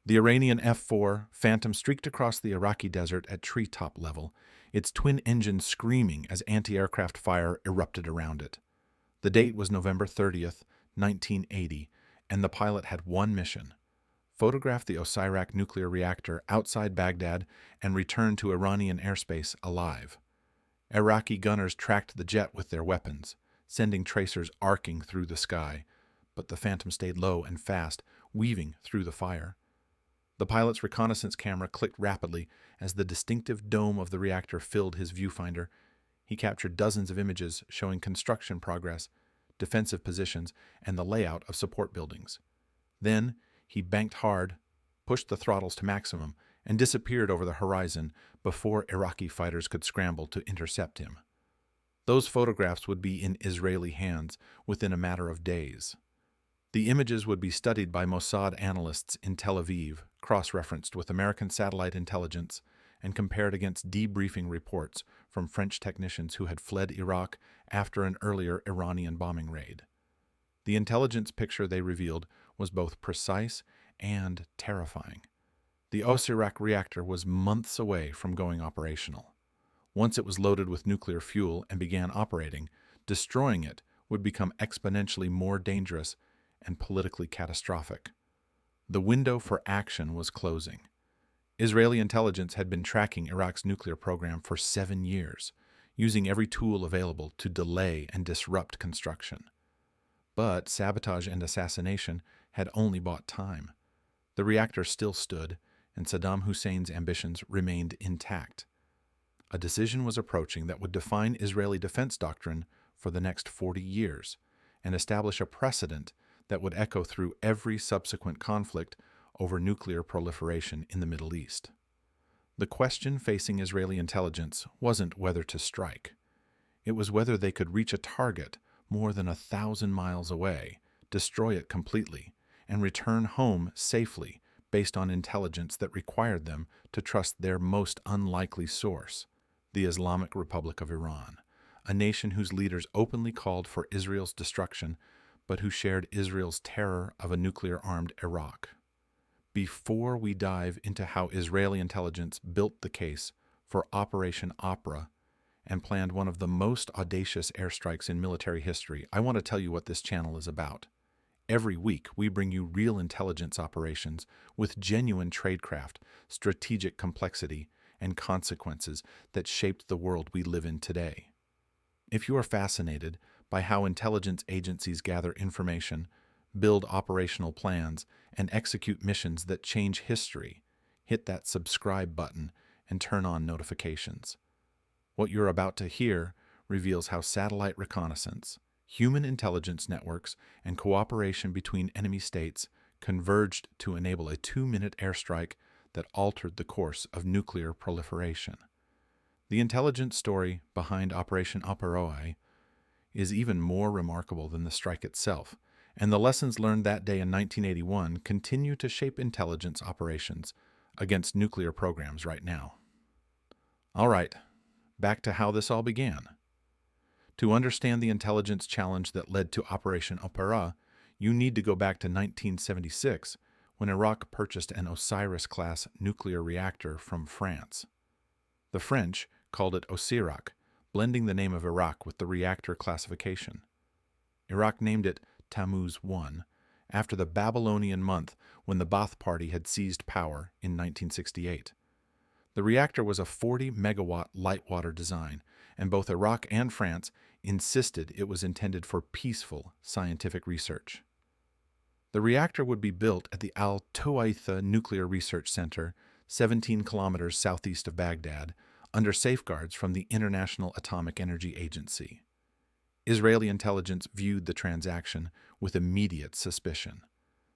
The Iranian F-4 Phantom streaked across the Iraqi desert at treetop level, its twin engines screaming as anti-aircraft fire erupted around it. The date was November 30th, 1980, and the pilot had one mission: photograph the Osirak nuclear reactor outside Baghdad and return to Iranian airspace alive. Iraqi gunners tracked the jet with their weapons, sending tracers arcing through the sky, but the Phantom stayed low and fast, weaving through the fire. The pilot's reconnaissance camera clicked rapidly as the distinctive dome of the reactor filled his viewfinder. He captured dozens of images showing construction progress, defensive positions, and the layout of support buildings. Then, he banked hard, pushed the throttles to maximum, and disappeared over the horizon before Iraqi fighters could scramble to intercept him. Those photographs would be in Israeli hands within a matter of days. The images would be studied by Mossad analysts in Tel Aviv, cross-referenced with American satellite intelligence, and compared against debriefing reports from French technicians who had fled Iraq after an earlier Iranian bombing raid. The intelligence picture they revealed was both precise and terrifying. The Osirak reactor was months away from going operational. Once it was loaded with nuclear fuel and began operating, destroying it would become exponentially more dangerous and politically catastrophic. The window for action was closing. Israeli intelligence had been tracking Iraq's nuclear program for 7 years, using every tool available to delay and disrupt construction. But sabotage and assassination had only bought time. The reactor still stood, and Saddam Hussein's ambitions remained intact. A decision was approaching that would define Israeli defense doctrine for the next 40 years and establish a precedent that would echo through every subsequent conflict over nuclear proliferation in the Middle East. The question facing Israeli intelligence wasn't whether to strike. It was whether they could reach a target more than 1,000 miles away, destroy it completely, and return home safely based on intelligence that required them to trust their most unlikely source, the Islamic Republic of Iran, a nation whose leaders openly called for Israel's destruction, but who shared Israel's terror of a nuclear-armed Iraq. Before we dive into how Israeli intelligence built the case for Operation Opera and planned one of the most audacious airstrikes in military history, I want to tell you what this channel is about. Every week, we bring you real intelligence operations with genuine tradecraft, strategic complexity, and consequences that shaped the world we live in today. If you are fascinated by how intelligence agencies gather information, build operational plans, and execute missions that change history, hit that subscribe button and turn on notifications. What you're about to hear reveals how satellite reconnaissance, human intelligence networks, and cooperation between enemy states converged to enable a 2-minute airstrike that altered the course of nuclear proliferation. The intelligence story behind Operation Opera is even more remarkable than the strike itself, and the lessons learned that day in 1981 continue to shape intelligence operations against nuclear programs right now. All right, back to how this all began. To understand the intelligence challenge that led to Operation Opera, you need to go back to 1976, when Iraq purchased an Osiris-class nuclear reactor from France. The French called it Osirak, blending the name of Iraq with the reactor classification. Iraq named it Tammuz I, after the Babylonian month when the Ba'ath Party had seized power in 1968. The reactor was a 40-megawatt light-water design, and both Iraq and France insisted it was intended for peaceful scientific research. The reactor would be built at the Al-Tuwaitha Nuclear Research Center, 17 kilometers southeast of Baghdad, under safeguards from the International Atomic Energy Agency. Israeli intelligence viewed the transaction with immediate suspicion.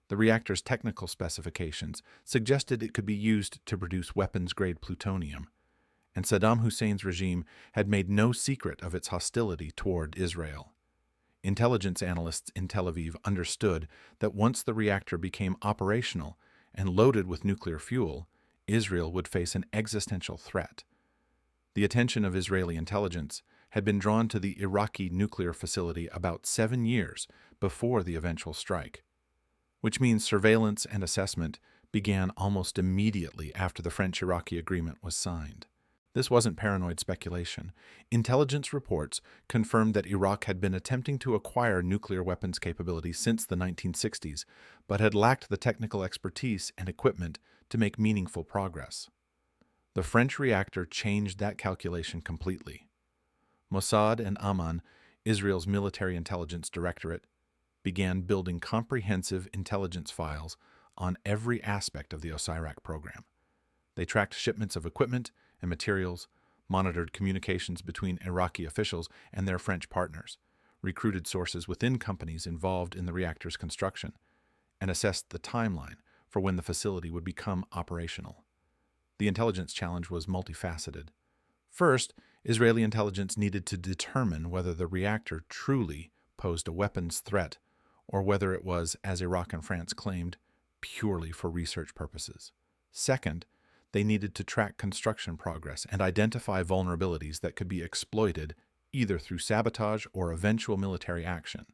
The reactor's technical specifications suggested it could be used to produce weapons-grade plutonium, and Saddam Hussein's regime had made no secret of its hostility toward Israel. Intelligence analysts in Tel Aviv understood that once the reactor became operational and loaded with nuclear fuel, Israel would face an existential threat. The attention of Israeli intelligence had been drawn to the Iraqi nuclear facility about 7 years before the eventual strike, which means surveillance and assessment began almost immediately after the French-Iraqi agreement was signed. This wasn't paranoid speculation. Intelligence reports confirmed that Iraq had been attempting to acquire nuclear weapons capability since the 1960s, but had lacked the technical expertise and equipment to make meaningful progress. The French reactor changed that calculation completely. Mossad and Amman, Israel's military intelligence directorate, began building comprehensive intelligence files on every aspect of the Osirak program. They tracked shipments of equipment and materials, monitored communications between Iraqi officials and their French partners, recruited sources within companies involved in the reactor's construction, and assessed the timeline for when the facility would become operational. The intelligence challenge was multifaceted. First, Israeli intelligence needed to determine whether the reactor truly posed a weapons threat or whether it was, as Iraq and France claimed, purely for research purposes. Second, they needed to track construction progress and identify vulnerabilities that could be exploited either through sabotage or eventual military action.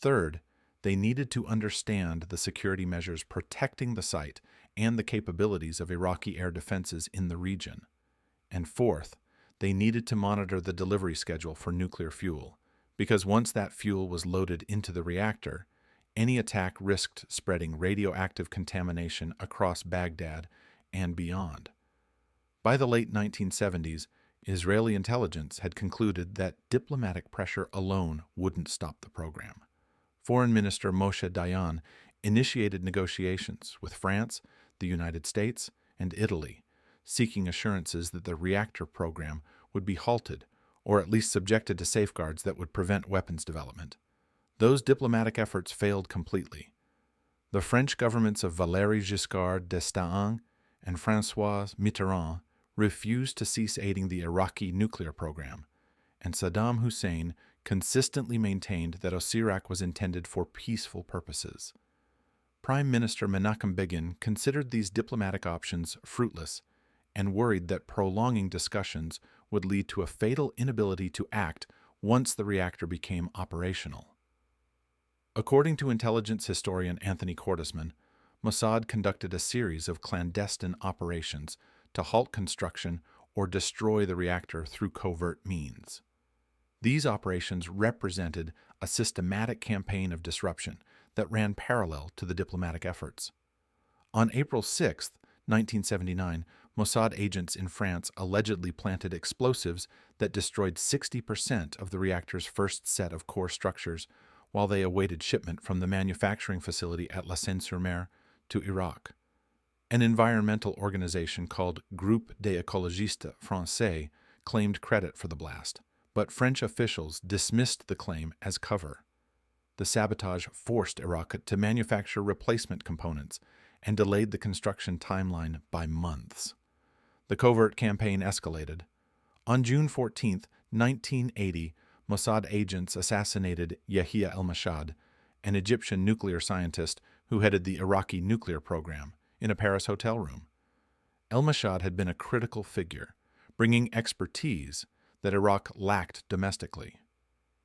Third, they needed to understand the security measures protecting the site and the capabilities of Iraqi air defenses in the region. And fourth, they needed to monitor the delivery schedule for nuclear fuel, because once that fuel was loaded into the reactor, any attack risked spreading radioactive contamination across Baghdad and beyond. By the late 1970s, Israeli intelligence had concluded that diplomatic pressure alone wouldn't stop the program. Foreign Minister Moshe Dayan initiated negotiations with France, the United States, and Italy, seeking assurances that the reactor program would be halted or at least subjected to safeguards that would prevent weapons development. Those diplomatic efforts failed completely. The French governments of Valéry Giscard d'Estaing and François Mitterrand refused to cease aiding the Iraqi nuclear program, and Saddam Hussein consistently maintained that Osirak was intended for peaceful purposes. Prime Minister Menachem Begin considered these diplomatic options fruitless and worried that prolonging discussions would lead to a fatal inability to act once the reactor became operational. According to intelligence historian Anthony Cordesman, Mossad conducted a series of clandestine operations to halt construction or destroy the reactor through covert means. These operations represented a systematic campaign of disruption that ran parallel to the diplomatic efforts. On April 6, 1979, Mossad agents in France allegedly planted explosives that destroyed 60% of the reactor's first set of core structures while they awaited shipment from the manufacturing facility at La Seine-sur-Mer to Iraq. An environmental organization called Groupe des Écologistes Français claimed credit for the blast, but French officials dismissed the claim as cover. The sabotage forced Iraq to manufacture replacement components and delayed the construction timeline by months. The covert campaign escalated. On June 14, 1980, Mossad agents assassinated Yahya al-Mashhad, an Egyptian nuclear scientist who headed the Iraqi nuclear program, in a Paris hotel room. El-Mashhad had been a critical figure, bringing expertise that Iraq lacked domestically.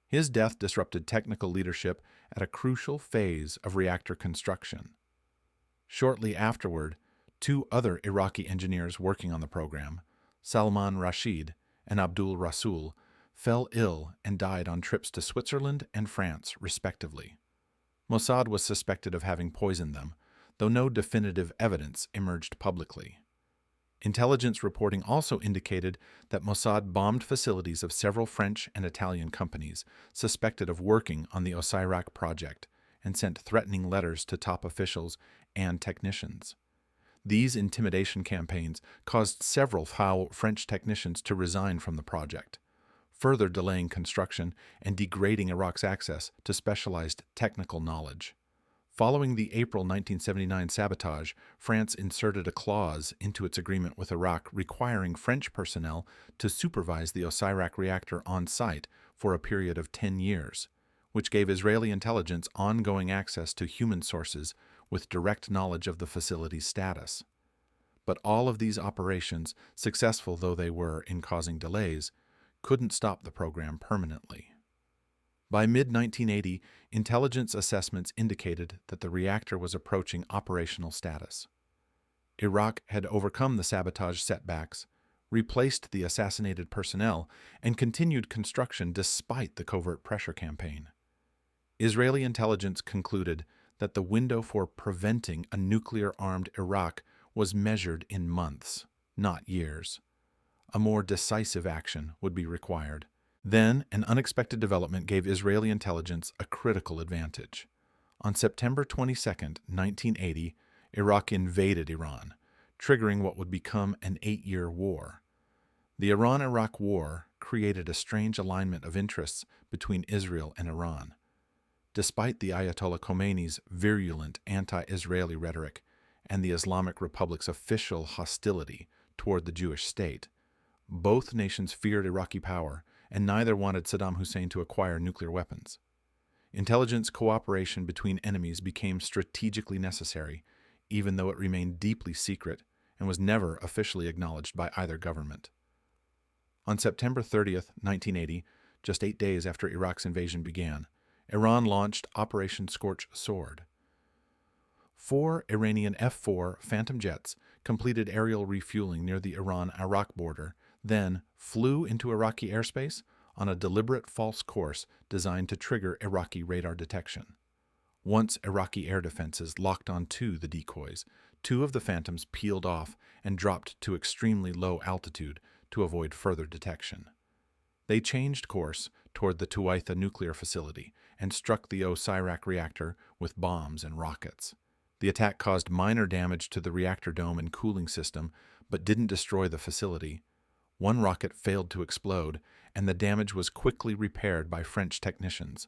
His death disrupted technical leadership at a crucial phase of reactor construction. Shortly afterward, two other Iraqi engineers working on the program, Salman Rashid and Abdul Rasul, fell ill and died on trips to Switzerland and France, respectively. Mossad was suspected of having poisoned them, though no definitive evidence emerged publicly. Intelligence reporting also indicated that Mossad bombed facilities of several French and Italian companies suspected of working on the Osirak project and sent threatening letters to top officials and technicians. These intimidation campaigns caused several French technicians to resign from the project, further delaying construction and degrading Iraq's access to specialized technical knowledge. Following the April 1979 sabotage, France inserted a clause into its agreement with Iraq requiring French personnel to supervise the Osirak reactor on site for a period of 10 years, which gave Israeli intelligence ongoing access to human sources with direct knowledge of the facility's status. But all of these operations, successful though they were in causing delays, couldn't stop the program permanently. By mid-1980, intelligence assessments indicated that the reactor was approaching operational status. Iraq had overcome the sabotage setbacks, replaced the assassinated personnel, and continued construction despite the covert pressure campaign. Israeli intelligence concluded that the window for preventing a nuclear-armed Iraq was measured in months, not years. A more decisive action would be required. Then, an unexpected development gave Israeli intelligence a critical advantage. On September 22, 1980, Iraq invaded Iran, triggering what would become an 8-year war. The Iran-Iraq War created a strange alignment of interests between Israel and Iran. Despite the Ayatollah Khomeini's virulent anti-Israeli rhetoric and the Islamic Republic's official hostility toward the Jewish state, both nations feared Iraqi power, and neither wanted Saddam Hussein to acquire nuclear weapons. Intelligence cooperation between enemies became strategically necessary, even though it remained deeply secret and was never officially acknowledged by either government. On September 30, 1980, just 8 days after Iraq's invasion began, Iran launched Operation Scorched Sword. 4 Iranian F-4 Phantom jets completed aerial refueling near the Iran-Iraq border, then flew into Iraqi airspace on a deliberate false course designed to trigger Iraqi radar detection. Once Iraqi air defenses locked onto the decoys, 2 of the Phantoms peeled off and dropped to extremely low altitude to avoid further detection. They changed course toward the Tuwaitha nuclear facility and struck the Osirak reactor with bombs and rockets. The attack caused minor damage to the reactor dome and cooling system, but didn't destroy the facility. 1 rocket failed to explode, and the damage was quickly repaired by French technicians.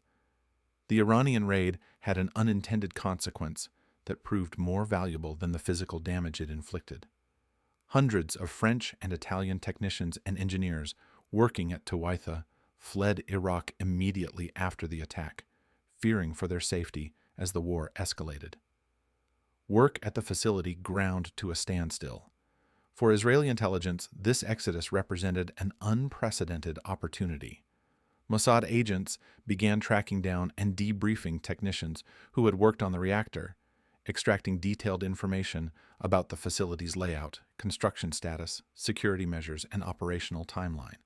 The Iranian raid had an unintended consequence that proved more valuable than the physical damage it inflicted. Hundreds of French and Italian technicians and engineers working at Tuwaitha fled Iraq immediately after the attack, fearing for their safety as the war escalated. Work at the facility ground to a standstill. For Israeli intelligence, this exodus represented an unprecedented opportunity. Mossad agents began tracking down and debriefing technicians who had worked on the reactor, extracting detailed information about the facility's layout, construction status, security measures, and operational timeline.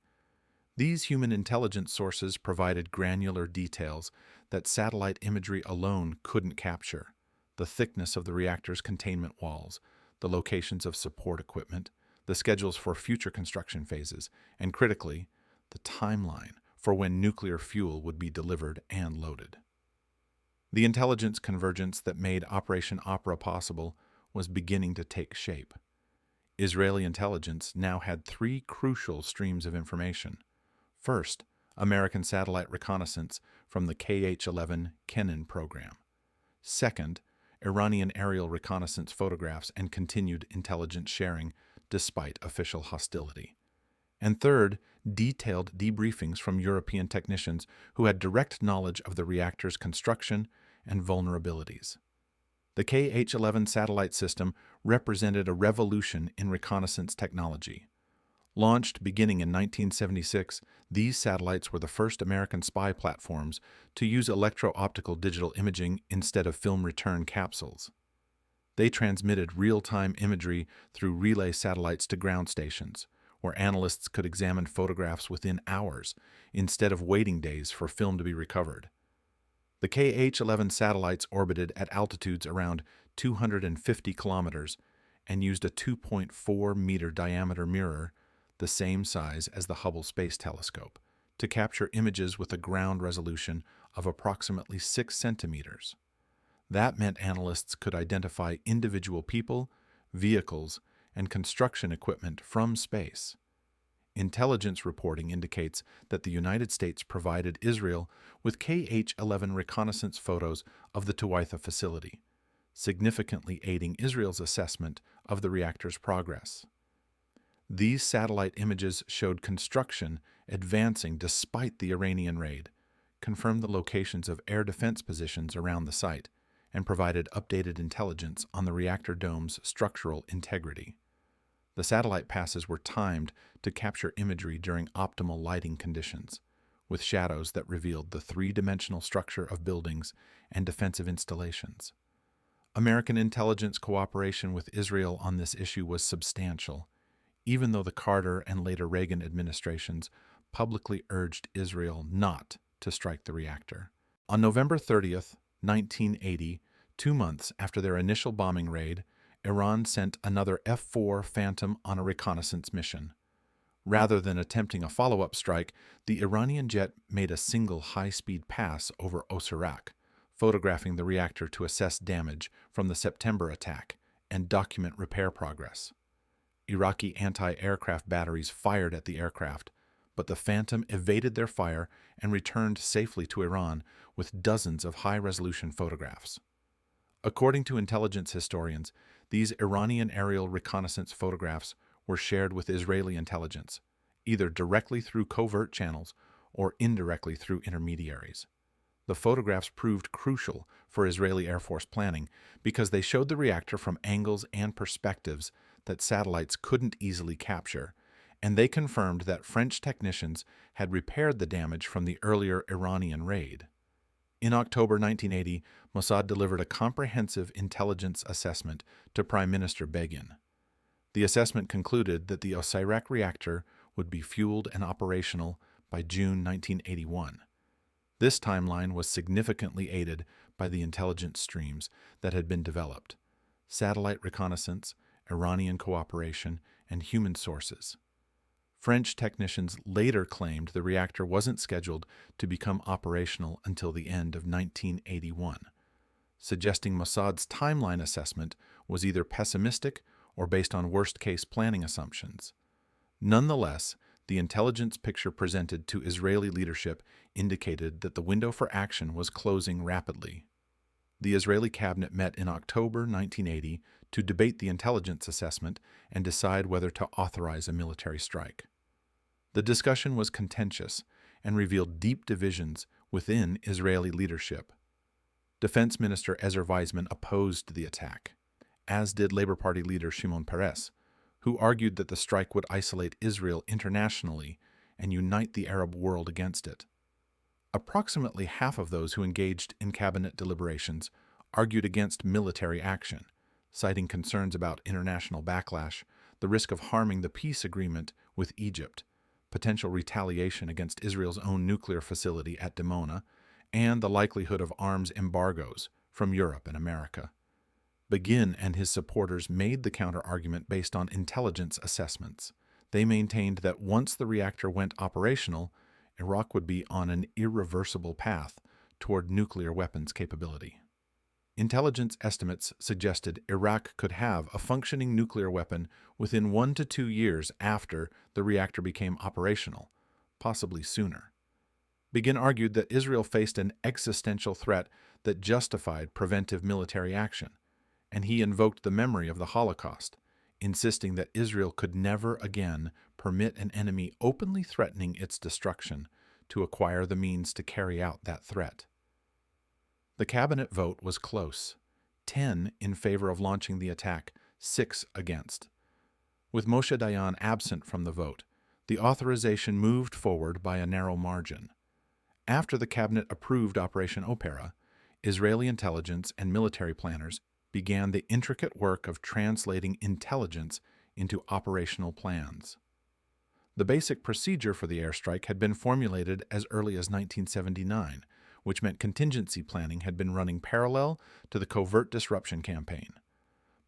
These human intelligence sources provided granular details that satellite imagery alone couldn't capture: the thickness of the reactor's containment walls, the locations of support equipment, the schedules for future construction phases, and critically, the timeline for when nuclear fuel would be delivered and loaded. The intelligence convergence that made Operation Opera possible was beginning to take shape. Israeli intelligence now had 3 crucial streams of information. First, American satellite reconnaissance from the KH-11 Kenan program. Second, Iranian aerial reconnaissance photographs and continued intelligence sharing despite official hostility. And third, detailed debriefings from European technicians who had direct knowledge of the reactor's construction and vulnerabilities. The KH-11 satellite system represented a revolution in reconnaissance technology. Launched beginning in 1976, these satellites were the first American spy platforms to use electro-optical digital imaging instead of film return capsules. They transmitted real-time imagery through relay satellites to ground stations, where analysts could examine photographs within hours instead of waiting days for film to be recovered. The KH-11 satellites orbited at altitudes around 250 kilometers and used a 2.4-meter diameter mirror, the same size as the Hubble Space Telescope, to capture images with a ground resolution of approximately 6 centimeters. That meant analysts could identify individual people, vehicles, and construction equipment from space. Intelligence reporting indicates that the United States provided Israel with KH-11 reconnaissance photos of the Tuwaitha facility, significantly aiding Israel's assessment of the reactor's progress. These satellite images showed construction advancing despite the Iranian raid, confirmed the locations of air defense positions around the site, and provided updated intelligence on the reactor dome's structural integrity. The satellite passes were timed to capture imagery during optimal lighting conditions, with shadows that revealed the three-dimensional structure of buildings and defensive installations. American intelligence cooperation with Israel on this issue was substantial, even though the Carter and later Reagan administrations publicly urged Israel not to strike the reactor. On November 30th, 1980, 2 months after their initial bombing raid, Iran sent another F-4 Phantom on a reconnaissance mission. Rather than attempting a follow-up strike, the Iranian jet made a single high-speed pass over Osirak, photographing the reactor to assess damage from the September attack and document repair progress. Iraqi anti-aircraft batteries fired at the aircraft, but the Phantom evaded their fire and returned safely to Iran with dozens of high-resolution photographs. According to intelligence historians, these Iranian aerial reconnaissance photographs were shared with Israeli intelligence, either directly through covert channels or indirectly through intermediaries. The photographs proved crucial for Israeli Air Force planning because they showed the reactor from angles and perspectives that satellites couldn't easily capture, and they confirmed that French technicians had repaired the damage from the earlier Iranian raid. In October 1980, Mossad delivered a comprehensive intelligence assessment to Prime Minister Begin. The assessment concluded that the Osirak reactor would be fueled and operational by June 1981. This timeline was significantly aided by the intelligence streams that had been developed: satellite reconnaissance, Iranian cooperation, and human sources. French technicians later claimed the reactor wasn't scheduled to become operational until the end of 1981, suggesting Mossad's timeline assessment was either pessimistic or based on worst-case planning assumptions. Nonetheless, the intelligence picture presented to Israeli leadership indicated that the window for action was closing rapidly. The Israeli cabinet met in October 1980 to debate the intelligence assessment and decide whether to authorize a military strike. The discussion was contentious and revealed deep divisions within Israeli leadership. Defense Minister Ezer Weizman opposed the attack, as did Labour Party leader Shimon Peres, who argued that the strike would isolate Israel internationally and unite the Arab world against it. Approximately half of those who engaged in cabinet deliberations argued against military action, citing concerns about international backlash, the risk of harming the peace agreement with Egypt, potential retaliation against Israel's own nuclear facility at Dimona, and the likelihood of arms embargoes from Europe and America. Begin and his supporters made the counter-argument based on intelligence assessments. They maintained that once the reactor went operational, Iraq would be on an irreversible path toward nuclear weapons capability. Intelligence estimates suggested Iraq could have a functioning nuclear weapon within 1 to 2 years after the reactor became operational, possibly sooner. Begin argued that Israel faced an existential threat that justified preventive military action, and he invoked the memory of the Holocaust, insisting that Israel could never again permit an enemy openly threatening its destruction to acquire the means to carry out that threat. The cabinet vote was close, 10 in favor of launching the attack, 6 against. With Moshe Dayan absent from the vote, the authorization moved forward by a narrow margin. After the cabinet approved Operation Opera, Israeli intelligence and military planners began the intricate work of translating intelligence into operational plans. The basic procedure for the airstrike had been formulated as early as 1979, which meant contingency planning had been running parallel to the covert disruption campaign.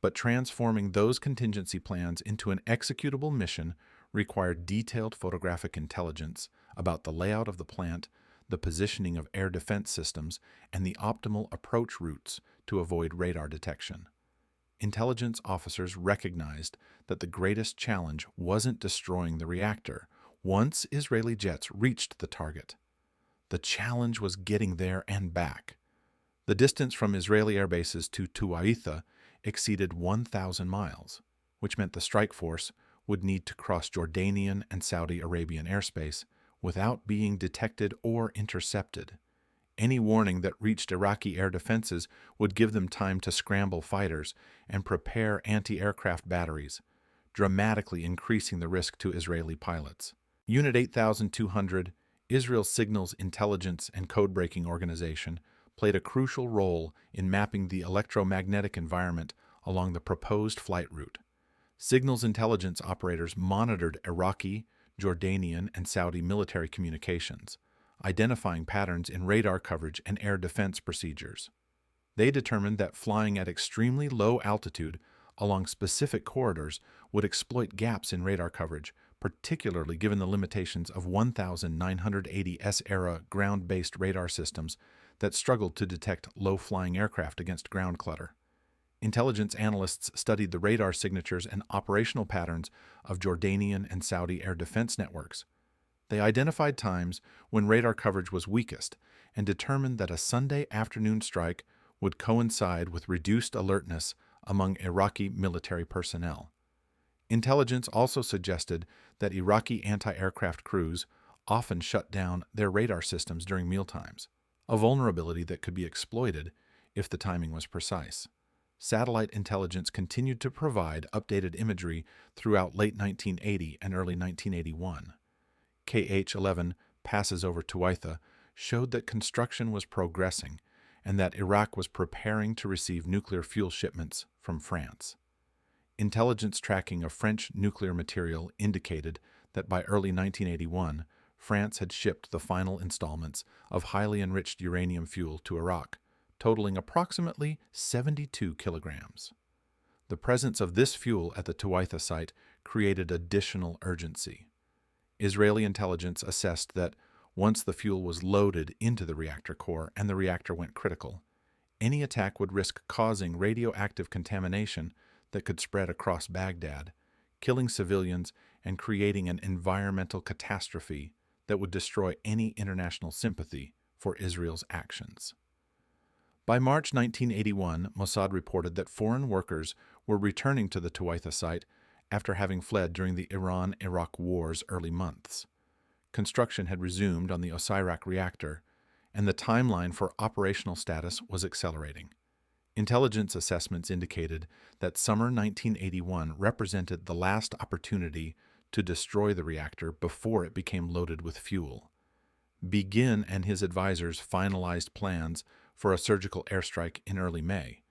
But transforming those contingency plans into an executable mission required detailed photographic intelligence about the layout of the plant, the positioning of air defense systems, and the optimal approach routes to avoid radar detection. Intelligence officers recognized that the greatest challenge wasn't destroying the reactor once Israeli jets reached the target. The challenge was getting there and back. The distance from Israeli air bases to Tuwaitha exceeded 1,000 miles, which meant the strike force would need to cross Jordanian and Saudi Arabian airspace without being detected or intercepted. Any warning that reached Iraqi air defenses would give them time to scramble fighters and prepare anti-aircraft batteries, dramatically increasing the risk to Israeli pilots. Unit 8200 Israel's Signals Intelligence and Code-Breaking Organization played a crucial role in mapping the electromagnetic environment along the proposed flight route. Signals intelligence operators monitored Iraqi, Jordanian, and Saudi military communications, identifying patterns in radar coverage and air defense procedures. They determined that flying at extremely low altitude along specific corridors would exploit gaps in radar coverage, particularly given the limitations of 1980 S-era ground-based radar systems that struggled to detect low-flying aircraft against ground clutter. Intelligence analysts studied the radar signatures and operational patterns of Jordanian and Saudi air defense networks. They identified times when radar coverage was weakest and determined that a Sunday afternoon strike would coincide with reduced alertness among Iraqi military personnel. Intelligence also suggested that Iraqi anti-aircraft crews often shut down their radar systems during mealtimes, a vulnerability that could be exploited if the timing was precise. Satellite intelligence continued to provide updated imagery throughout late 1980 and early 1981. KH-11 passes over Tuwaitha showed that construction was progressing and that Iraq was preparing to receive nuclear fuel shipments from France. Intelligence tracking of French nuclear material indicated that by early 1981, France had shipped the final installments of highly enriched uranium fuel to Iraq, totaling approximately 72 kilograms. The presence of this fuel at the Tuwaitha site created additional urgency. Israeli intelligence assessed that once the fuel was loaded into the reactor core and the reactor went critical, any attack would risk causing radioactive contamination that could spread across Baghdad, killing civilians and creating an environmental catastrophe that would destroy any international sympathy for Israel's actions. By March 1981, Mossad reported that foreign workers were returning to the Tuwaitha site after having fled during the Iran-Iraq War's early months. Construction had resumed on the Osirak reactor, and the timeline for operational status was accelerating. Intelligence assessments indicated that summer 1981 represented the last opportunity to destroy the reactor before it became loaded with fuel. Begin and his advisors finalized plans for a surgical airstrike in early May.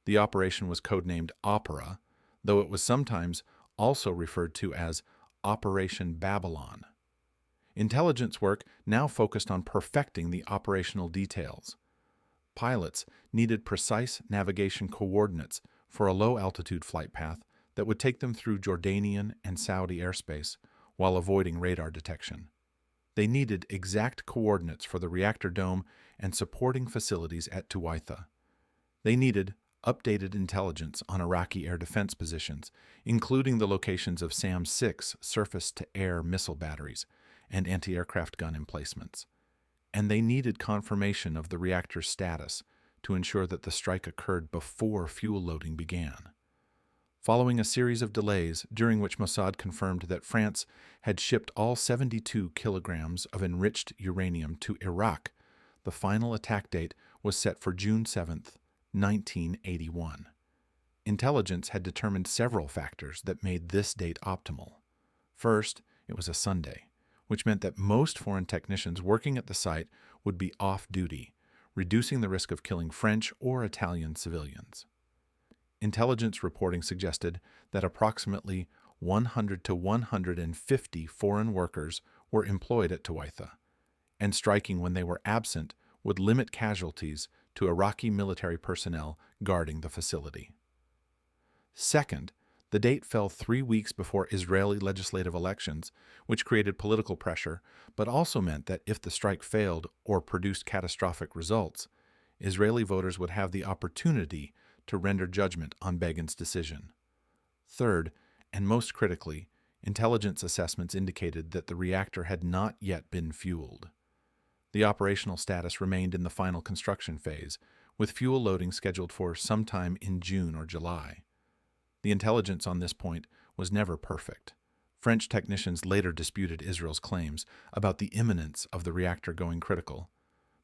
The operation was codenamed Opera, though it was sometimes also referred to as Operation Babylon. Intelligence work now focused on perfecting the operational details. Pilots needed precise navigation coordinates for a low-altitude flight path that would take them through Jordanian and Saudi airspace while avoiding radar detection. They needed exact coordinates for the reactor dome and supporting facilities at Tuwaitha. They needed updated intelligence on Iraqi air defense positions, including the locations of SAM-6 surface-to-air missile batteries and anti-aircraft gun emplacements. And they needed confirmation of the reactor's status to ensure that the strike occurred before fuel loading began. Following a series of delays, during which Mossad confirmed that France had shipped all 72 kilograms of enriched uranium to Iraq, the final attack date was set for June 7, 1981. Intelligence had determined several factors that made this date optimal. First, it was a Sunday, which meant that most foreign technicians working at the site would be off-duty, reducing the risk of killing French or Italian civilians. Intelligence reporting suggested that approximately 100 to 150 foreign workers were employed at Tuwaitha, and striking when they were absent would limit casualties to Iraqi military personnel guarding the facility. Second, the date fell 3 weeks before Israeli legislative elections, which created political pressure, but also meant that if the strike failed or produced catastrophic results, Israeli voters would have the opportunity to render judgment on Begin's decision. Third, and most critically, intelligence assessments indicated that the reactor had not yet been fueled. The operational status remained in the final construction phase, with fuel loading scheduled for sometime in June or July. The intelligence on this point was never perfect. French technicians later disputed Israel's claims about the imminence of the reactor going critical,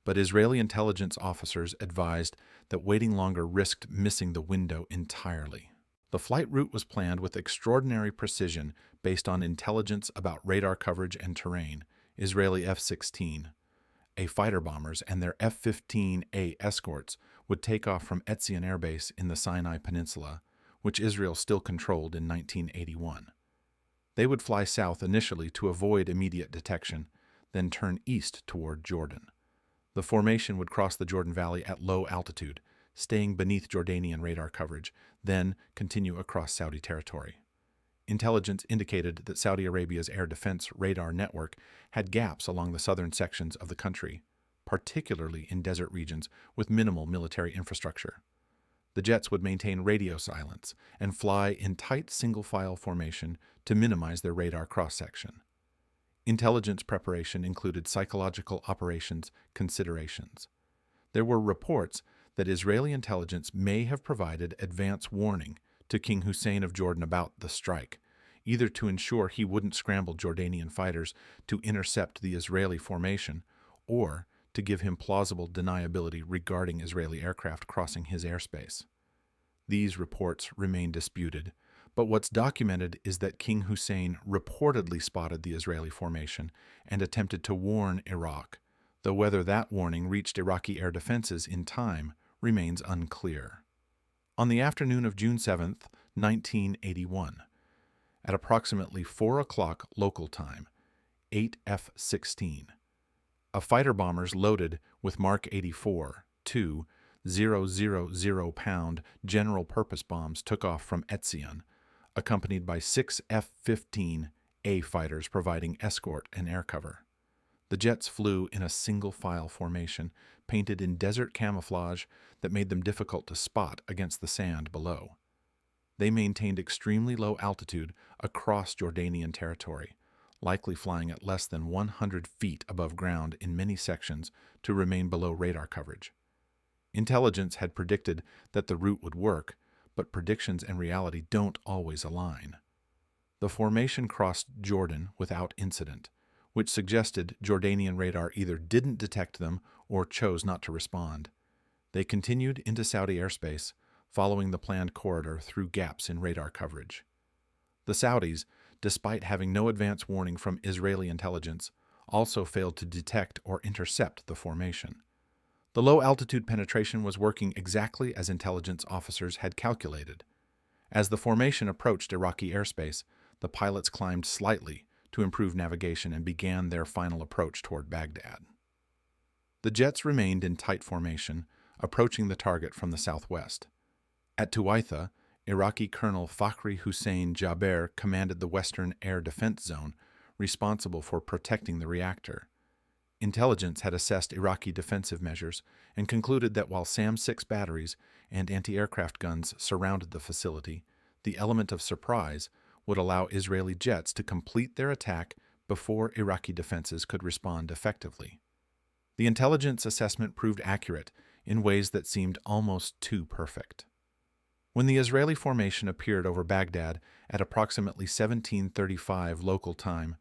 but Israeli intelligence officers advised that waiting longer risked missing the window entirely. The flight route was planned with extraordinary precision based on intelligence about radar coverage and terrain, Israeli F-16, A fighter bombers and their F-15A escorts would take off from Etzion Air Base in the Sinai Peninsula, which Israel still controlled in 1981. They would fly south initially to avoid immediate detection, then turn east toward Jordan. The formation would cross the Jordan Valley at low altitude, staying beneath Jordanian radar coverage, then continue across Saudi territory. Intelligence indicated that Saudi Arabia's air defense radar network had gaps along the southern sections of the country, particularly in desert regions with minimal military infrastructure. The jets would maintain radio silence and fly in tight single-file formation to minimize their radar cross-section. Intelligence preparation included psychological operations considerations. There were reports that Israeli intelligence may have provided advance warning to King Hussein of Jordan about the strike, either to ensure he wouldn't scramble Jordanian fighters to intercept the Israeli formation, or to give him plausible deniability regarding Israeli aircraft crossing his airspace. These reports remain disputed, but what's documented is that King Hussein reportedly spotted the Israeli formation and attempted to warn Iraq, though whether that warning reached Iraqi air defenses in time remains unclear. On the afternoon of June 7, 1981, at approximately 4 o'clock local time, 8 F-16, a fighter bombers loaded with Mark 84, 2,000-pound general-purpose bombs took off from Etzion, accompanied by 6 F-15A fighters providing escort and air cover. The jets flew in a single-file formation, painted in desert camouflage that made them difficult to spot against the sand below. They maintained extremely low altitude across Jordanian territory, likely flying at less than 100 feet above ground in many sections to remain below radar coverage. Intelligence had predicted that the route would work, but predictions and reality don't always align. The formation crossed Jordan without incident, which suggested Jordanian radar either didn't detect them or chose not to respond. They continued into Saudi airspace, following the planned corridor through gaps in radar coverage. The Saudis, despite having no advance warning from Israeli intelligence, also failed to detect or intercept the formation. The low-altitude penetration was working exactly as intelligence officers had calculated. As the formation approached Iraqi airspace, the pilots climbed slightly to improve navigation and began their final approach toward Baghdad. The jets remained in tight formation, approaching the target from the southwest. At Tuwaitha, Iraqi Colonel Fakhri Hussein Jaber commanded the Western Air Defense Zone, responsible for protecting the reactor. Intelligence had assessed Iraqi defensive measures and concluded that while SAM-6 batteries and anti-aircraft guns surrounded the facility, the element of surprise would allow Israeli jets to complete their attack before Iraqi defenses could respond effectively. The intelligence assessment proved accurate in ways that seemed almost too perfect. When the Israeli formation appeared over Baghdad at approximately 17:35 local time,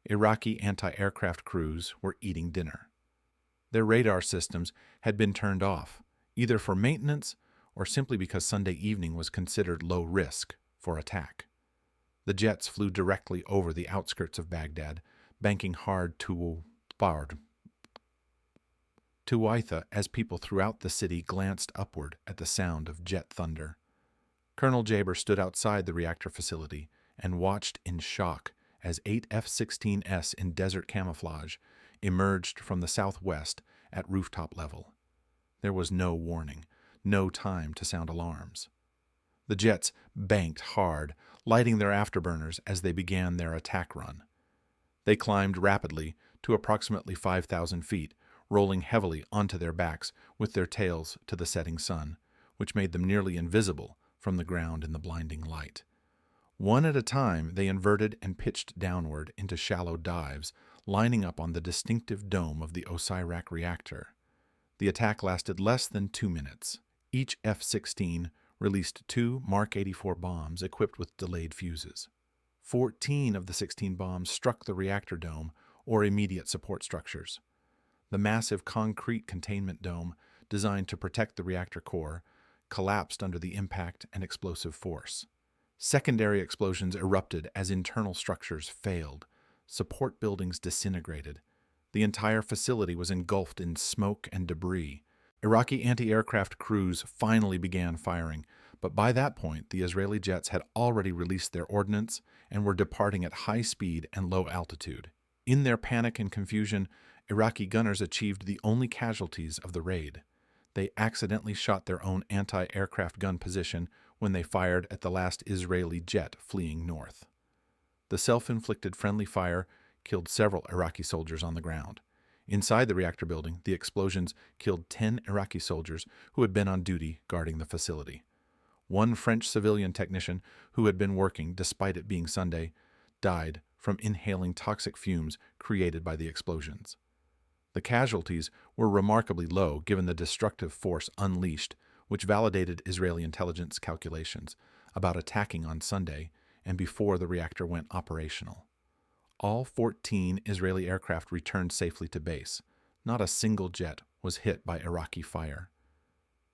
Iraqi anti-aircraft crews were eating dinner. Their radar systems had been turned off, either for maintenance or simply because Sunday evening was considered low risk for attack. The jets flew directly over the outskirts of Baghdad, banking hard Tuwaitha as people throughout the city glanced upward at the sound of jet thunder. Colonel Jaber stood outside the reactor facility and watched in shock as 8 F-16s in desert camouflage emerged from the southwest at rooftop level. There was no warning, no time to sound alarms. The jets banked hard, lighting their afterburners as they began their attack run. They climbed rapidly to approximately 5,000 feet, rolling heavily onto their backs with their tails to the setting sun, which made them nearly invisible from the ground in the blinding light. One at a time, they inverted and pitched downward into shallow dives, lining up on the distinctive dome of the Osirak reactor. The attack lasted less than 2 minutes. Each F-16 released 2 Mark 84 bombs equipped with delayed fuses. 14 of the 16 bombs struck the reactor dome or immediate support structures. The massive concrete containment dome, designed to protect the reactor core, collapsed under the impact and explosive force. Secondary explosions erupted as internal structures failed, Support buildings disintegrated. The entire facility was engulfed in smoke and debris. Iraqi anti-aircraft crews finally began firing, but by that point, the Israeli jets had already released their ordnance and were departing at high speed and low altitude. In their panic and confusion, Iraqi gunners achieved the only casualties of the raid. They accidentally shot their own anti-aircraft gun position when they fired at the last Israeli jet fleeing north. The self-inflicted friendly fire killed several Iraqi soldiers on the ground. Inside the reactor building, the explosions killed 10 Iraqi soldiers who had been on duty guarding the facility. One French civilian technician who had been working, despite it being Sunday, died from inhaling toxic fumes created by the explosions. The casualties were remarkably low given the destructive force unleashed, which validated Israeli intelligence calculations about attacking on Sunday and before the reactor went operational. All 14 Israeli aircraft returned safely to base. Not a single jet was hit by Iraqi fire.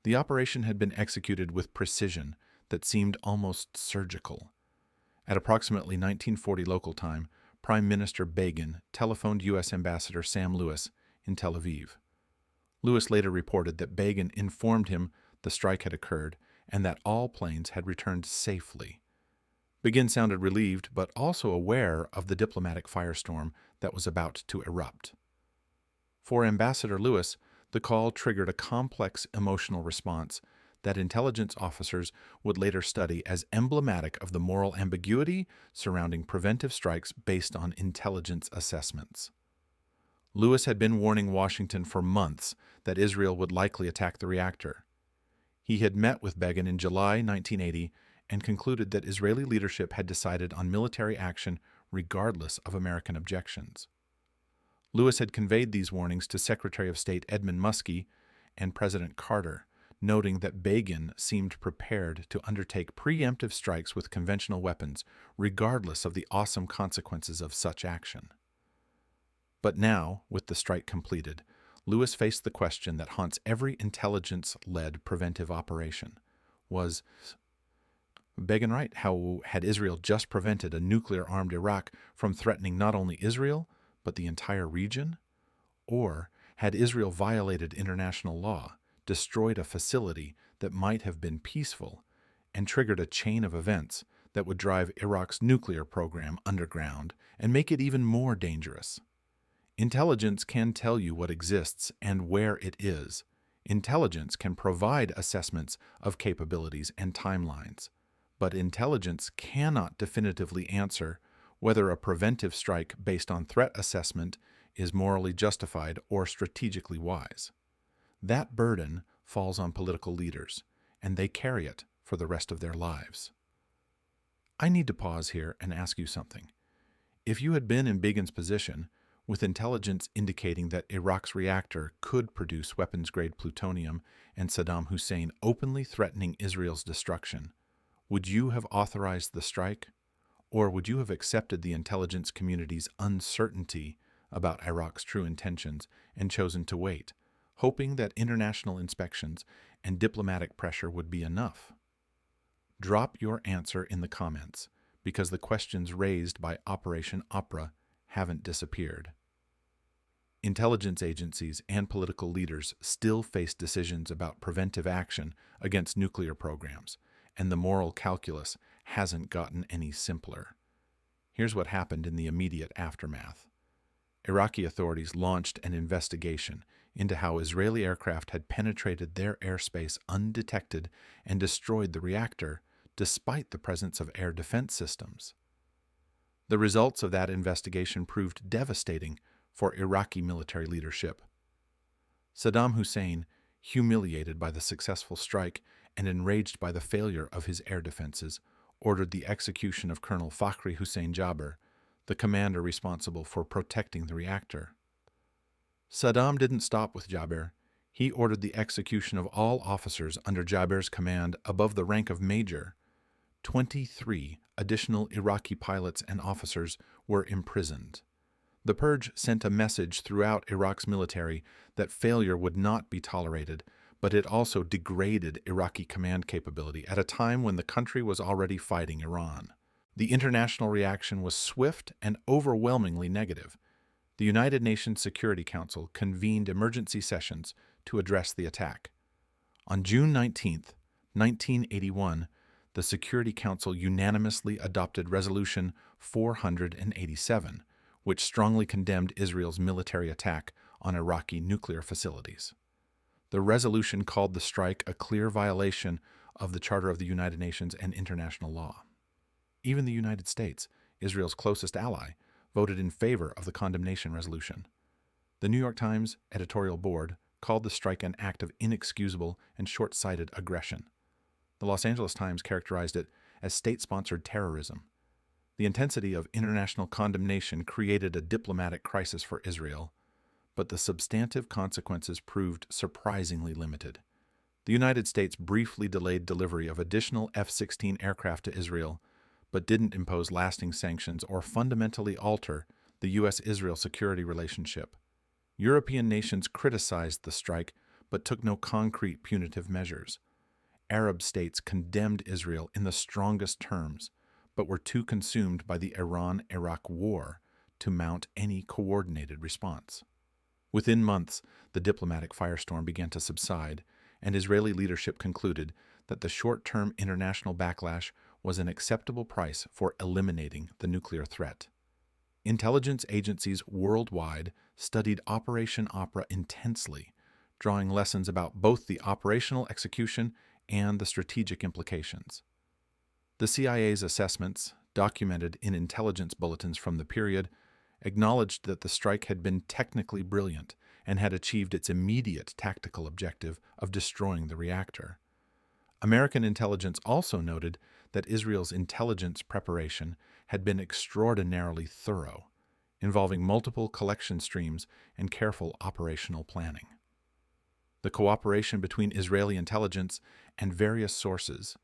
The operation had been executed with precision that seemed almost surgical. At approximately 1940 local time, Prime Minister Begin telephoned U.S. Ambassador Sam Lewis in Tel Aviv. Lewis later reported that Begin informed him the strike had occurred and that all planes had returned safely. Begin sounded relieved, but also aware of the diplomatic firestorm that was about to erupt. For Ambassador Lewis, the call triggered a complex emotional response that intelligence officers would later study as emblematic of the moral ambiguity surrounding preventive strikes based on intelligence assessments. Lewis had been warning Washington for months that Israel would likely attack the reactor. He had met with Begin in July 1980 and concluded that Israeli leadership had decided on military action regardless of American objections. Lewis had conveyed these warnings to Secretary of State Edmund Muskie and President Carter, noting that Begin seemed prepared to undertake preemptive strikes with conventional weapons, regardless of the awesome consequences of such action. But now, with the strike completed, Lewis faced the question that haunts every intelligence-led preventive operation. Was Begin right? How had Israel just prevented a nuclear-armed Iraq from threatening not only Israel, but the entire region? Or had Israel violated international law, destroyed a facility that might have been peaceful, and triggered a chain of events that would drive Iraq's nuclear program underground and make it even more dangerous? Intelligence can tell you what exists and where it is. Intelligence can provide assessments of capabilities and timelines. But intelligence cannot definitively answer whether a preventive strike based on threat assessment is morally justified or strategically wise. That burden falls on political leaders, and they carry it for the rest of their lives. I need to pause here and ask you something. If you had been in Begin's position, with intelligence indicating that Iraq's reactor could produce weapons-grade plutonium and Saddam Hussein openly threatening Israel's destruction, would you have authorized the strike, or would you have accepted the intelligence community's uncertainty about Iraq's true intentions and chosen to wait, hoping that international inspections and diplomatic pressure would be enough? Drop your answer in the comments, because the questions raised by Operation Opera haven't disappeared. Intelligence agencies and political leaders still face decisions about preventive action against nuclear programs, and the moral calculus hasn't gotten any simpler. Here's what happened in the immediate aftermath. Iraqi authorities launched an investigation into how Israeli aircraft had penetrated their airspace undetected and destroyed the reactor despite the presence of air defense systems. The results of that investigation proved devastating for Iraqi military leadership. Saddam Hussein, humiliated by the successful strike and enraged by the failure of his air defenses, ordered the execution of Colonel Fakhri Hussein Jaber, the commander responsible for protecting the reactor. Saddam didn't stop with Jaber. He ordered the execution of all officers under Jaber's command above the rank of major. 23 additional Iraqi pilots and officers were imprisoned. The purge sent a message throughout Iraq's military that failure would not be tolerated, but it also degraded Iraqi command capability at a time when the country was already fighting Iran. The international reaction was swift and overwhelmingly negative. The United Nations Security Council convened emergency sessions to address the attack. On June 19, 1981, the Security Council unanimously adopted Resolution 487, which strongly condemned Israel's military attack on Iraqi nuclear facilities. The resolution called the strike a clear violation of the Charter of the United Nations and international law. Even the United States, Israel's closest ally, voted in favor of the condemnation resolution. The New York Times editorial board called the strike an act of inexcusable and short-sighted aggression. The Los Angeles Times characterized it as state-sponsored terrorism. The intensity of international condemnation created a diplomatic crisis for Israel, but the substantive consequences proved surprisingly limited. The United States briefly delayed delivery of additional F-16 aircraft to Israel, but didn't impose lasting sanctions or fundamentally alter the U.S.-Israel security relationship. European nations criticized the strike, but took no concrete punitive measures. Arab states condemned Israel in the strongest terms, but were too consumed by the Iran-Iraq war to mount any coordinated response. Within months, the diplomatic firestorm began to subside, and Israeli leadership concluded that the short-term international backlash was an acceptable price for eliminating the nuclear threat. Intelligence agencies worldwide studied Operation Opera intensely, drawing lessons about both the operational execution and the strategic implications. The CIA's assessments, documented in intelligence bulletins from the period, acknowledged that the strike had been technically brilliant and had achieved its immediate tactical objective of destroying the reactor. American intelligence also noted that Israel's intelligence preparation had been extraordinarily thorough, involving multiple collection streams and careful operational planning. The cooperation between Israeli intelligence and various sources,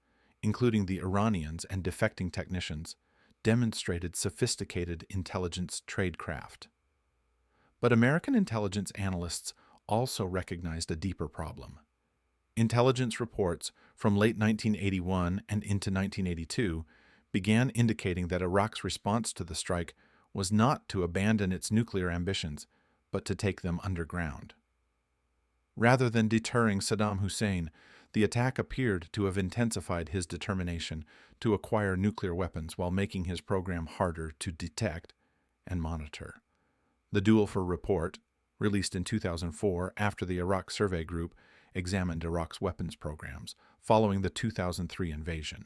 including the Iranians and defecting technicians, demonstrated sophisticated intelligence tradecraft. But American intelligence analysts also recognized a deeper problem. Intelligence reports from late 1981 and into 1982 began indicating that Iraq's response to the strike was not to abandon its nuclear ambitions, but to take them underground. Rather than deterring Saddam Hussein, the attack appeared to have intensified his determination to acquire nuclear weapons while making his program harder to detect and monitor. The Duelfer Report, released in 2004 after the Iraq Survey Group examined Iraq's weapons programs following the 2003 invasion,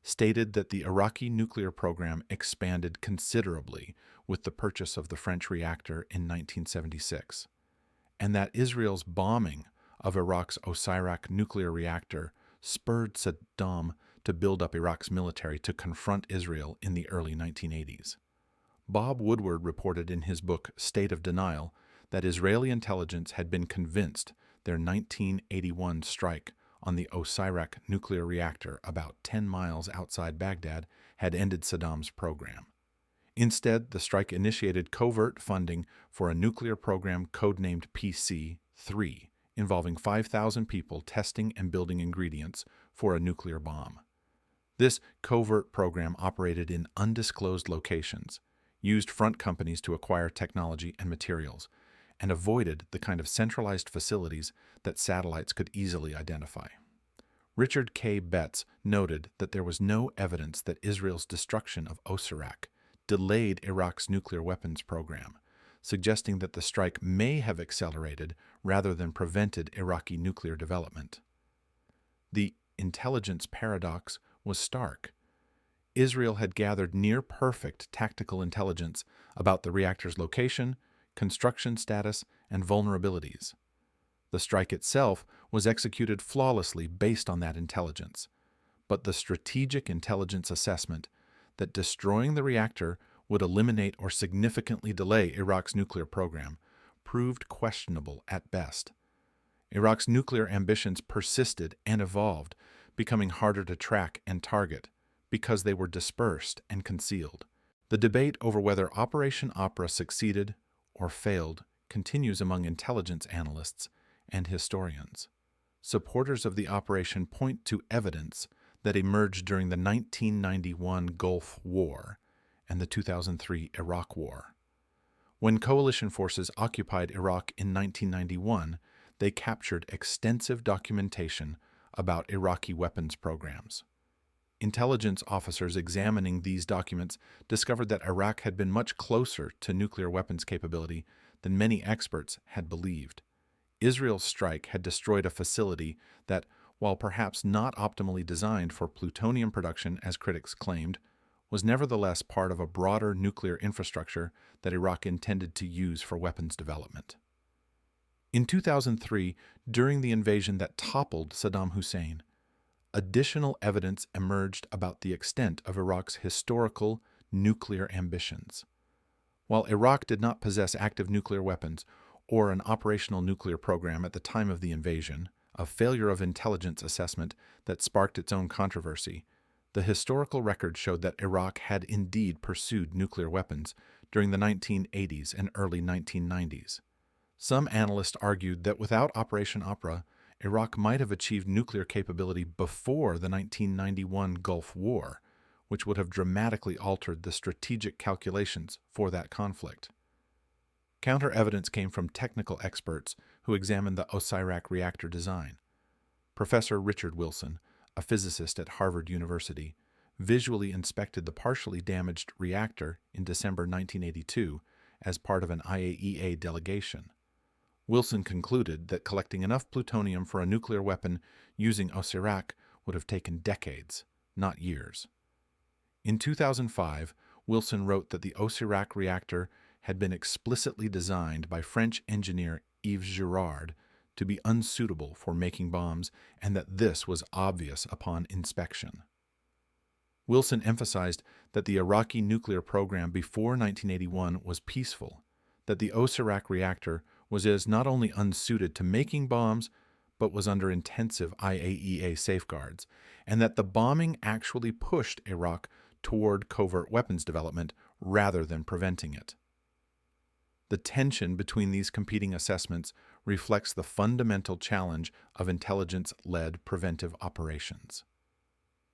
stated that the Iraqi nuclear program expanded considerably with the purchase of the French reactor in 1976, and that Israel's bombing of Iraq's Osirak nuclear reactor spurred Saddam to build up Iraq's military to confront Israel in the early 1980s. Bob Woodward reported in his book State of Denial that Israeli intelligence had been convinced their 1981 strike on the Osirak nuclear reactor about 10 miles outside Baghdad had ended Saddam's program. Instead, the strike initiated covert funding for a nuclear program codenamed PC-3, involving 5,000 people testing and building ingredients for a nuclear bomb. This covert program operated in undisclosed locations, used front companies to acquire technology and materials, and avoided the kind of centralized facilities that satellites could easily identify. Richard K. Betts noted that there was no evidence that Israel's destruction of Osirak delayed Iraq's nuclear weapons program, suggesting that the strike may have accelerated rather than prevented Iraqi nuclear development. The intelligence paradox was stark. Israel had gathered near-perfect tactical intelligence about the reactor's location, construction status, and vulnerabilities. The strike itself was executed flawlessly based on that intelligence, but the strategic intelligence assessment that destroying the reactor would eliminate or significantly delay Iraq's nuclear program proved questionable at best. Iraq's nuclear ambitions persisted and evolved, becoming harder to track and target because they were dispersed and concealed. The debate over whether Operation Opera succeeded or failed continues among intelligence analysts and historians. Supporters of the operation point to evidence that emerged during the 1991 Gulf War and the 2003 Iraq War. When coalition forces occupied Iraq in 1991, they captured extensive documentation about Iraqi weapons programs. Intelligence officers examining these documents discovered that Iraq had been much closer to nuclear weapons capability than many experts had believed. Israel's strike had destroyed a facility that, while perhaps not optimally designed for plutonium production as critics claimed, was nevertheless part of a broader nuclear infrastructure that Iraq intended to use for weapons development. In 2003, during the invasion that toppled Saddam Hussein, additional evidence emerged about the extent of Iraq's historical nuclear ambitions. While Iraq did not possess active nuclear weapons or an operational nuclear program at the time of the invasion, a failure of intelligence assessment that sparked its own controversy, the historical record showed that Iraq had indeed pursued nuclear weapons during the 1980s and early 1990s. Some analysts argued that without Operation Opera, Iraq might have achieved nuclear capability before the 1991 Gulf War, which would have dramatically altered the strategic calculations for that conflict. Counter-evidence came from technical experts who examined the Osirak reactor design. Professor Richard Wilson, a physicist at Harvard University, visually inspected the partially damaged reactor in December 1982 as part of an IAEA delegation. Wilson concluded that collecting enough plutonium for a nuclear weapon using Osirak would have taken decades, not years. In 2005, Wilson wrote that the Osirak reactor had been explicitly designed by French engineer Yves Girard to be unsuitable for making bombs, and that this was obvious upon inspection. Wilson emphasized that the Iraqi nuclear program before 1981 was peaceful, that the Osirak reactor was not only unsuited to making bombs, but was under intensive IAEA safeguards, and that the bombing actually pushed Iraq toward covert weapons development rather than preventing it. The tension between these competing assessments reflects the fundamental challenge of intelligence-led preventive operations.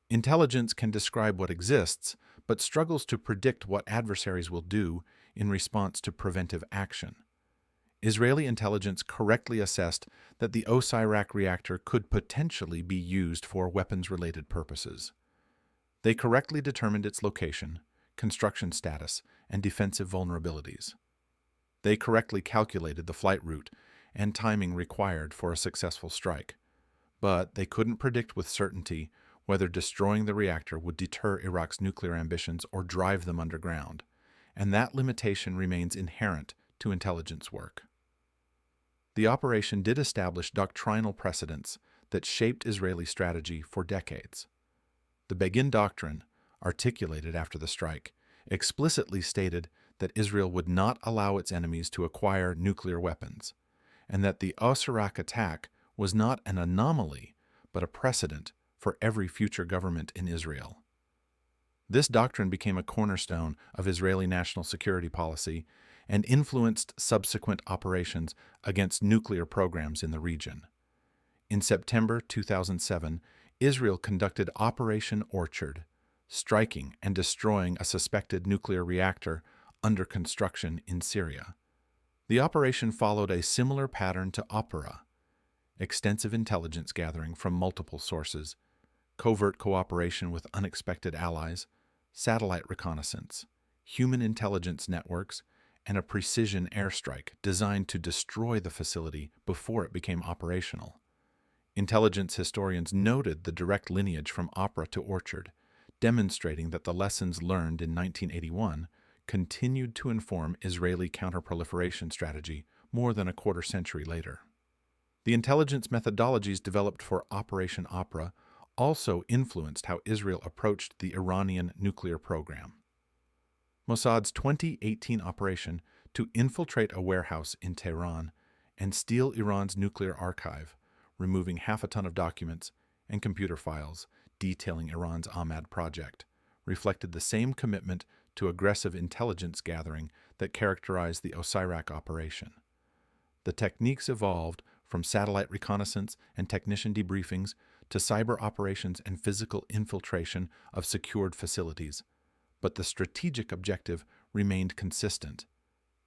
Intelligence can describe what exists, but struggles to predict what adversaries will do in response to preventive action. Israeli intelligence correctly assessed that the Osirak reactor could potentially be used for weapons-related purposes. They correctly determined its location, construction status, and defensive vulnerabilities. They correctly calculated the flight route and timing required for a successful strike, but they couldn't predict with certainty whether destroying the reactor would deter Iraq's nuclear ambitions or drive them underground, and that limitation remains inherent to intelligence work. The operation did establish doctrinal precedents that shaped Israeli strategy for decades. The Begin Doctrine, articulated after the strike, explicitly stated that Israel would not allow its enemies to acquire nuclear weapons, and that the Osirak attack was not an anomaly, but a precedent for every future government in Israel. This doctrine became a cornerstone of Israeli national security policy and influenced subsequent operations against nuclear programs in the region. In September 2007, Israel conducted Operation Orchard, striking and destroying a suspected nuclear reactor under construction in Syria. The operation followed a similar pattern to Opera: extensive intelligence gathering from multiple sources, covert cooperation with unexpected allies, satellite reconnaissance, human intelligence networks, and a precision airstrike designed to destroy the facility before it became operational. Intelligence historians noted the direct lineage from Opera to Orchard, demonstrating that the lessons learned in 1981 continued to inform Israeli counter-proliferation strategy more than a quarter century later. The intelligence methodologies developed for Operation Opera also influenced how Israel approached the Iranian nuclear program. Mossad's 2018 operation to infiltrate a warehouse in Tehran and steal Iran's nuclear archive, removing half a ton of documents and computer files detailing Iran's Ahmad project, reflected the same commitment to aggressive intelligence gathering that characterized the Osirak operation. The techniques evolved from satellite reconnaissance and technician debriefings to cyber operations and physical infiltration of secured facilities. But the strategic objective remained consistent: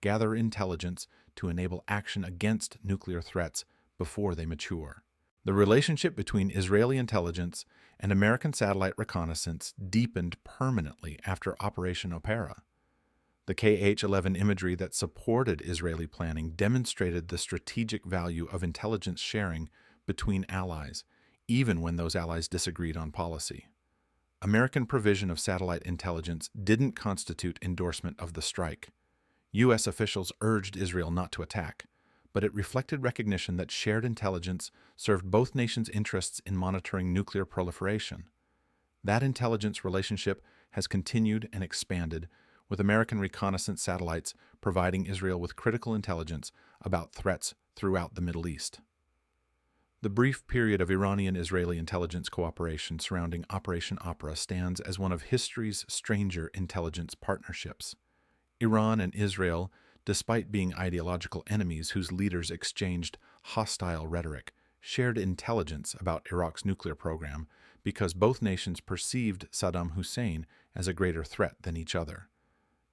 gather intelligence to enable action against nuclear threats before they mature. The relationship between Israeli intelligence and American satellite reconnaissance deepened permanently after Operation Opera. The KH-11 imagery that supported Israeli planning demonstrated the strategic value of intelligence sharing between allies, even when those allies disagreed on policy. American provision of satellite intelligence didn't constitute endorsement of the strike. U.S. officials urged Israel not to attack, but it reflected recognition that shared intelligence served both nations' interests in monitoring nuclear proliferation. That intelligence relationship has continued and expanded, with American reconnaissance satellites providing Israel with critical intelligence about threats throughout the Middle East. The brief period of Iranian-Israeli intelligence cooperation surrounding Operation Opera stands as one of history's stranger intelligence partnerships. Iran and Israel, despite being ideological enemies whose leaders exchanged hostile rhetoric, shared intelligence about Iraq's nuclear program because both nations perceived Saddam Hussein as a greater threat than each other.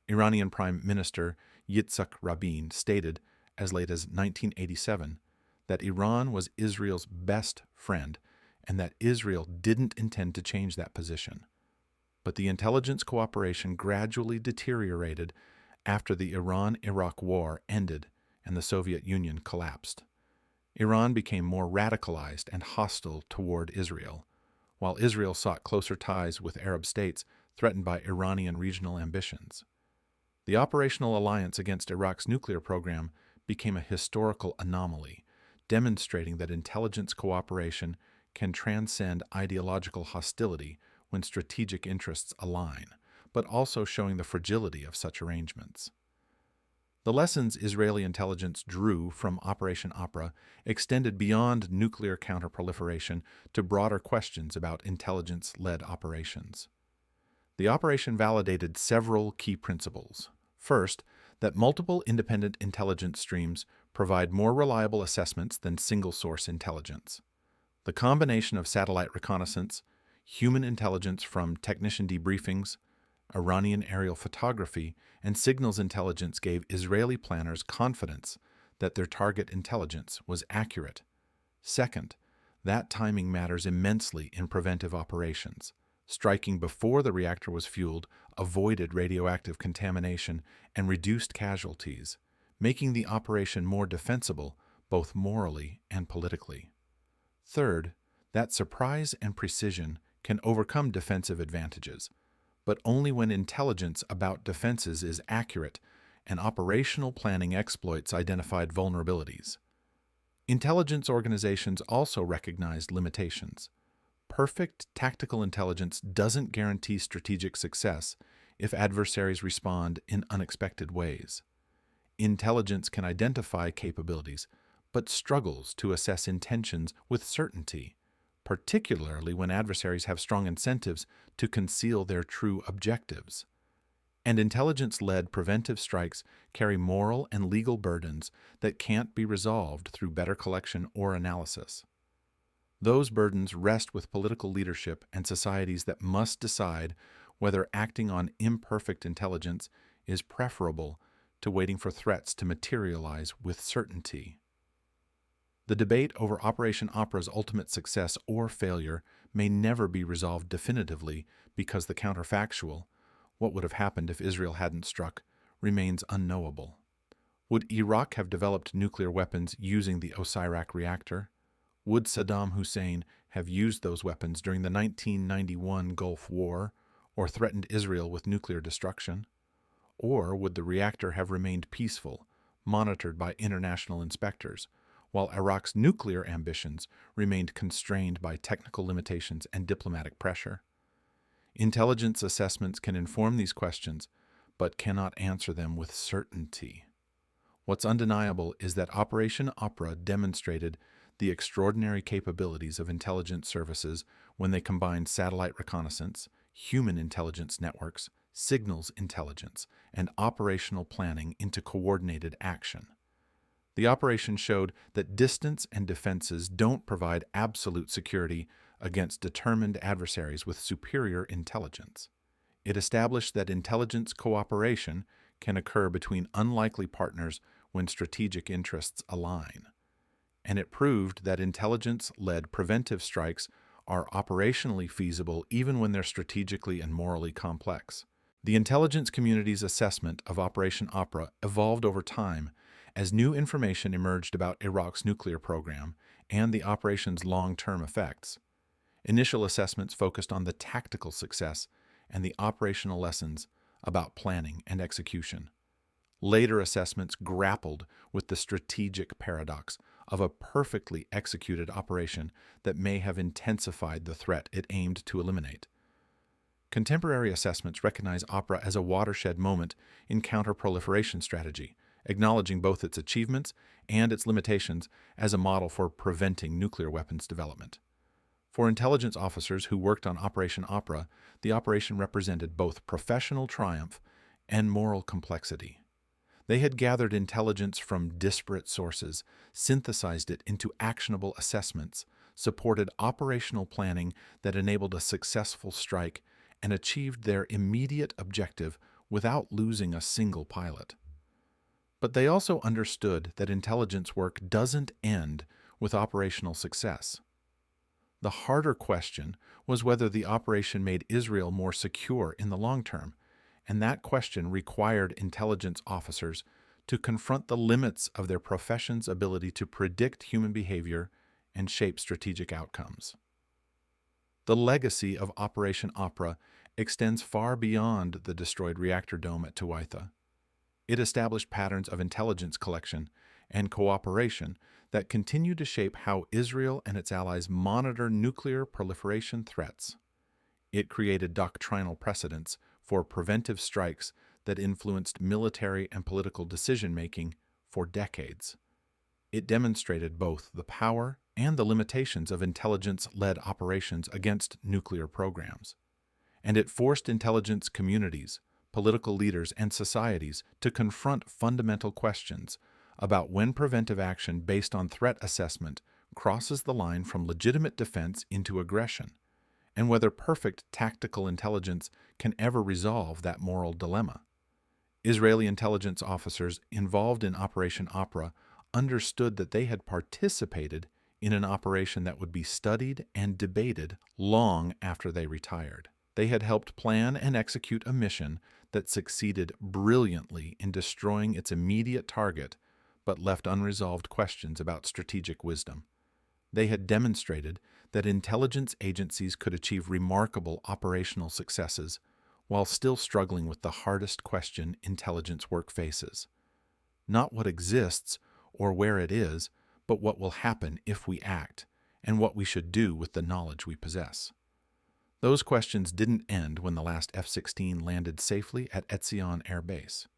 Iranian Prime Minister Yitzhak Rabin stated, as late as 1987, that Iran was Israel's best friend and that Israel didn't intend to change that position. But the intelligence cooperation gradually deteriorated after the Iran-Iraq War ended and the Soviet Union collapsed. Iran became more radicalized and hostile toward Israel, while Israel sought closer ties with Arab states threatened by Iranian regional ambitions. The operational alliance against Iraq's nuclear program became a historical anomaly, demonstrating that intelligence cooperation can transcend ideological hostility when strategic interests align, but also showing the fragility of such arrangements. The lessons Israeli intelligence drew from Operation Opera extended beyond nuclear counter-proliferation to broader questions about intelligence-led operations. The operation validated several key principles. First, that multiple independent intelligence streams provide more reliable assessments than single-source intelligence. The combination of satellite reconnaissance, human intelligence from technician debriefings, Iranian aerial photography, and signals intelligence gave Israeli planners confidence that their target intelligence was accurate. Second, that timing matters immensely in preventive operations. Striking before the reactor was fueled avoided radioactive contamination and reduced casualties, making the operation more defensible both morally and politically. Third, that surprise and precision can overcome defensive advantages, but only when intelligence about defenses is accurate and operational planning exploits identified vulnerabilities. Intelligence organizations also recognized limitations. Perfect tactical intelligence doesn't guarantee strategic success if adversaries respond in unexpected ways. Intelligence can identify capabilities, but struggles to assess intentions with certainty, particularly when adversaries have strong incentives to conceal their true objectives. And intelligence-led preventive strikes carry moral and legal burdens that can't be resolved through better collection or analysis. Those burdens rest with political leadership and societies that must decide whether acting on imperfect intelligence is preferable to waiting for threats to materialize with certainty. The debate over Operation Opera's ultimate success or failure may never be resolved definitively because the counterfactual, what would have happened if Israel hadn't struck, remains unknowable. Would Iraq have developed nuclear weapons using the Osirak reactor? Would Saddam Hussein have used those weapons during the 1991 Gulf War or threatened Israel with nuclear destruction? Or would the reactor have remained peaceful, monitored by international inspectors, while Iraq's nuclear ambitions remained constrained by technical limitations and diplomatic pressure? Intelligence assessments can inform these questions, but cannot answer them with certainty. What's undeniable is that Operation Opera demonstrated the extraordinary capabilities of intelligence services when they combined satellite reconnaissance, human intelligence networks, signals intelligence, and operational planning into coordinated action. The operation showed that distance and defenses don't provide absolute security against determined adversaries with superior intelligence. It established that intelligence cooperation can occur between unlikely partners when strategic interests align. And it proved that intelligence-led preventive strikes are operationally feasible even when they're strategically and morally complex. The intelligence community's assessment of Operation Opera evolved over time as new information emerged about Iraq's nuclear program and the operation's long-term effects. Initial assessments focused on the tactical success and the operational lessons about planning and execution. Later assessments grappled with the strategic paradox of a perfectly executed operation that may have intensified the threat it aimed to eliminate. Contemporary assessments recognize Opera as a watershed moment in counter-proliferation strategy, acknowledging both its achievements and its limitations as a model for preventing nuclear weapons development. For intelligence officers who worked on Operation Opera, the operation represented both professional triumph and moral complexity. They had gathered intelligence from disparate sources, synthesized it into actionable assessments, supported operational planning that enabled a successful strike, and achieved their immediate objective without losing a single pilot. But they also understood that intelligence work doesn't end with operational success. The harder question was whether the operation made Israel more secure in the long term, and that question required intelligence officers to confront the limits of their profession's ability to predict human behavior and shape strategic outcomes. The legacy of Operation Opera extends far beyond the destroyed reactor dome at Tuwaitha. It established patterns of intelligence collection and cooperation that continue to shape how Israel and its allies monitor nuclear proliferation threats. It created doctrinal precedents for preventive strikes that influenced military and political decision-making for decades. It demonstrated both the power and the limitations of intelligence-led operations against nuclear programs. And it forced intelligence communities, political leaders, and societies to confront fundamental questions about when preventive action based on threat assessment crosses the line from legitimate defense into aggression, and whether perfect tactical intelligence can ever resolve that moral dilemma. Israeli intelligence officers involved in Operation Opera understood that they had participated in an operation that would be studied and debated long after they retired. They had helped plan and execute a mission that succeeded brilliantly in destroying its immediate target, but left unresolved questions about strategic wisdom. They had demonstrated that intelligence agencies could achieve remarkable operational successes while still struggling with the hardest question intelligence work faces. Not what exists or where it is, but what will happen if we act, and what we should do with the knowledge we possess. Those questions didn't end when the last F-16 landed safely at Etzion Air Base.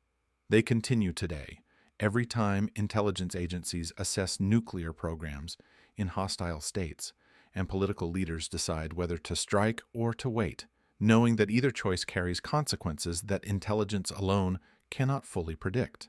They continue today, every time intelligence agencies assess nuclear programs in hostile states, and political leaders decide whether to strike or to wait, knowing that either choice carries consequences that intelligence alone cannot fully predict.